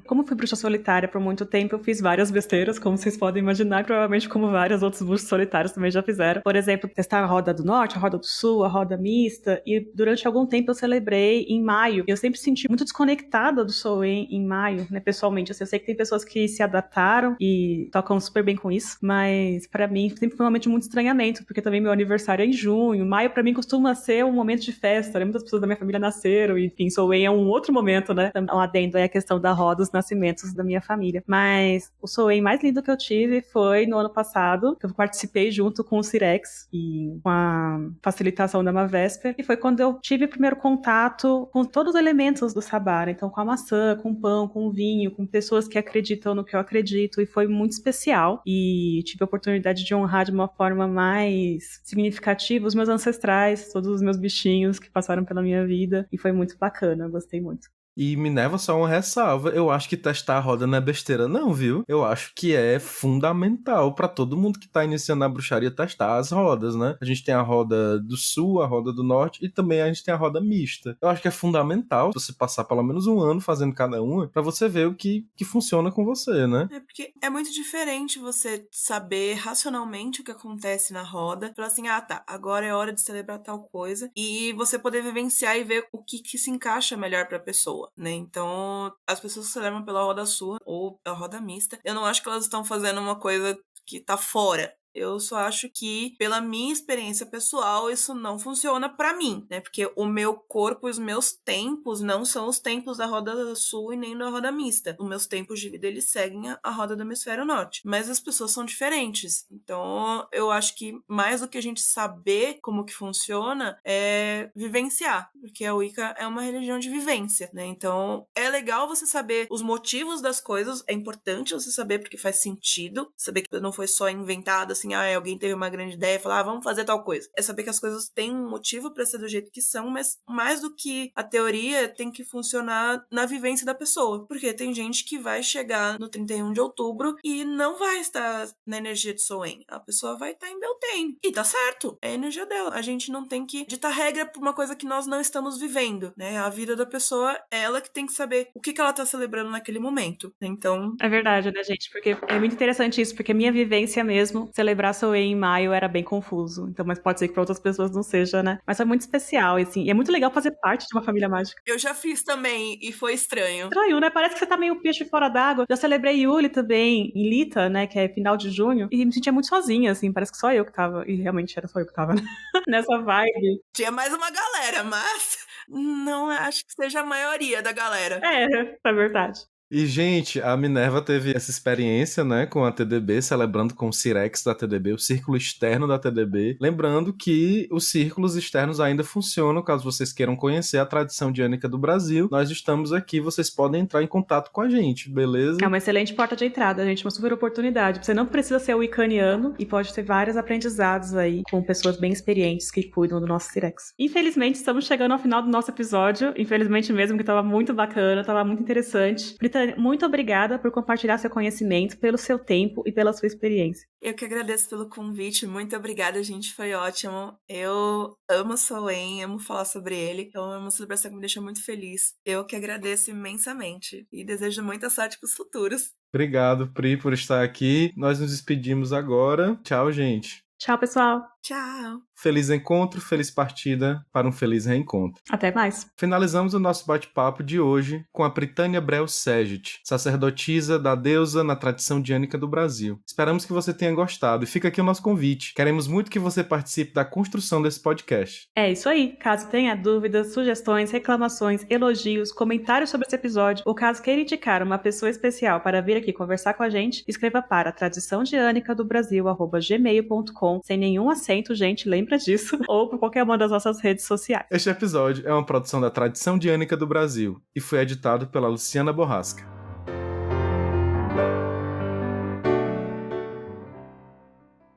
como fui bruxa solitária por muito tempo, eu fiz várias besteiras, como vocês podem imaginar, e provavelmente como vários outros bruxos solitários também já fizeram. Por exemplo, testar a roda do norte, a roda do sul, a roda mista, e durante algum tempo eu celebrei em maio. Eu sempre senti muito desconectada do Soen em maio, né, pessoalmente. Assim, eu sei que tem pessoas que se adaptaram e tocam super bem com isso, mas pra mim sempre foi um momento de muito estranhamento, porque também meu aniversário é em junho. Maio pra mim costuma ser um momento de festa, né? Muitas pessoas da minha família nasceram, e enfim, Soen é um outro momento, né? Um adendo aí a questão da roda, os nascimentos da minha família. Mas o Soen mais lindo que eu tive foi no ano passado, que eu participei junto com o Cirex e com a facilitação da Mavesper, e foi quando eu tive o primeiro contato com todos os elementos do Sabá, então com a maçã, com o pão, com o vinho, com pessoas que acreditam no que eu acredito, e foi muito especial, e tive a oportunidade de honrar de uma forma mais significativa os meus ancestrais, todos os meus bichinhos que passaram pela minha vida, e foi muito bacana, eu gostei muito. E Minerva, só uma ressalva, eu acho que testar a roda não é besteira não, viu? Eu acho que é fundamental pra todo mundo que tá iniciando a bruxaria testar as rodas, né? A gente tem a roda do sul, a roda do norte e também a gente tem a roda mista. Eu acho que é fundamental você passar pelo menos um ano fazendo cada uma pra você ver o que funciona com você, né? É porque é muito diferente você saber racionalmente o que acontece na roda, falar assim, tá, agora é hora de celebrar tal coisa, e você poder vivenciar e ver o que se encaixa melhor pra pessoa, né? Então, as pessoas que celebram pela roda sul ou pela roda mista, eu não acho que elas estão fazendo uma coisa que tá fora Eu só acho que, pela minha experiência pessoal, isso não funciona pra mim, né? Porque o meu corpo e os meus tempos não são os tempos da roda sul e nem da roda mista. Os meus tempos de vida, eles seguem a roda do hemisfério norte. Mas as pessoas são diferentes. Então, eu acho que mais do que a gente saber como que funciona, é vivenciar. Porque a Wicca é uma religião de vivência, né? Então, é legal você saber os motivos das coisas, é importante você saber porque faz sentido, saber que não foi só inventado assim, alguém teve uma grande ideia e falou, vamos fazer tal coisa. É saber que as coisas têm um motivo pra ser do jeito que são, mas mais do que a teoria, tem que funcionar na vivência da pessoa. Porque tem gente que vai chegar no 31 de outubro e não vai estar na energia de Samhain. A pessoa vai estar em Beltane. E tá certo, é a energia dela. A gente não tem que ditar regra pra uma coisa que nós não estamos vivendo, né? A vida da pessoa, é ela que tem que saber o que ela tá celebrando naquele momento. Então... É verdade, né, gente? Porque é muito interessante isso, porque a minha vivência mesmo, celebrar Samhain em maio era bem confuso. Então, mas pode ser que para outras pessoas não seja, né? Mas foi muito especial, e assim, e é muito legal fazer parte de uma família mágica. Eu já fiz também, e foi estranho. Estranho, né? Parece que você tá meio peixe fora d'água. Já celebrei Yuli também, em Lita, né, que é final de junho, e me sentia muito sozinha, assim, parece que só eu que tava, e realmente era só eu que tava, né? Nessa vibe. Tinha mais uma galera, mas não acho que seja a maioria da galera. É verdade. E, gente, a Minerva teve essa experiência, né, com a TDB, celebrando com o Cirex da TDB, o círculo externo da TDB. Lembrando que os círculos externos ainda funcionam, caso vocês queiram conhecer a tradição diânica do Brasil. Nós estamos aqui, vocês podem entrar em contato com a gente, beleza? É uma excelente porta de entrada, gente, uma super oportunidade. Você não precisa ser wiccaniano e pode ter vários aprendizados aí com pessoas bem experientes que cuidam do nosso Cirex. Infelizmente, estamos chegando ao final do nosso episódio. Infelizmente mesmo, que tava muito bacana, tava muito interessante. Britânia, muito obrigada por compartilhar seu conhecimento, pelo seu tempo e pela sua experiência. Eu que agradeço pelo convite, muito obrigada, gente, foi ótimo. Eu amo Samhain, amo falar sobre ele, então é uma celebração que me deixa muito feliz. Eu que agradeço imensamente e desejo muita sorte pros futuros. Obrigado, Pri, por estar aqui. Nós nos despedimos agora. Tchau, gente. Tchau, pessoal. Tchau. Feliz encontro, feliz partida para um feliz reencontro. Até mais. Finalizamos o nosso bate-papo de hoje com a Pritânia Breu Segit, sacerdotisa da deusa na tradição diânica do Brasil. Esperamos que você tenha gostado e fica aqui o nosso convite. Queremos muito que você participe da construção desse podcast. É isso aí. Caso tenha dúvidas, sugestões, reclamações, elogios, comentários sobre esse episódio, ou caso queira indicar uma pessoa especial para vir aqui conversar com a gente, escreva para tradiçãodianicadobrasil@gmail.com, sem nenhum acento, gente, lembra disso, ou por qualquer uma das nossas redes sociais. Este episódio é uma produção da Tradição Diânica do Brasil e foi editado pela Luciana Borrasca.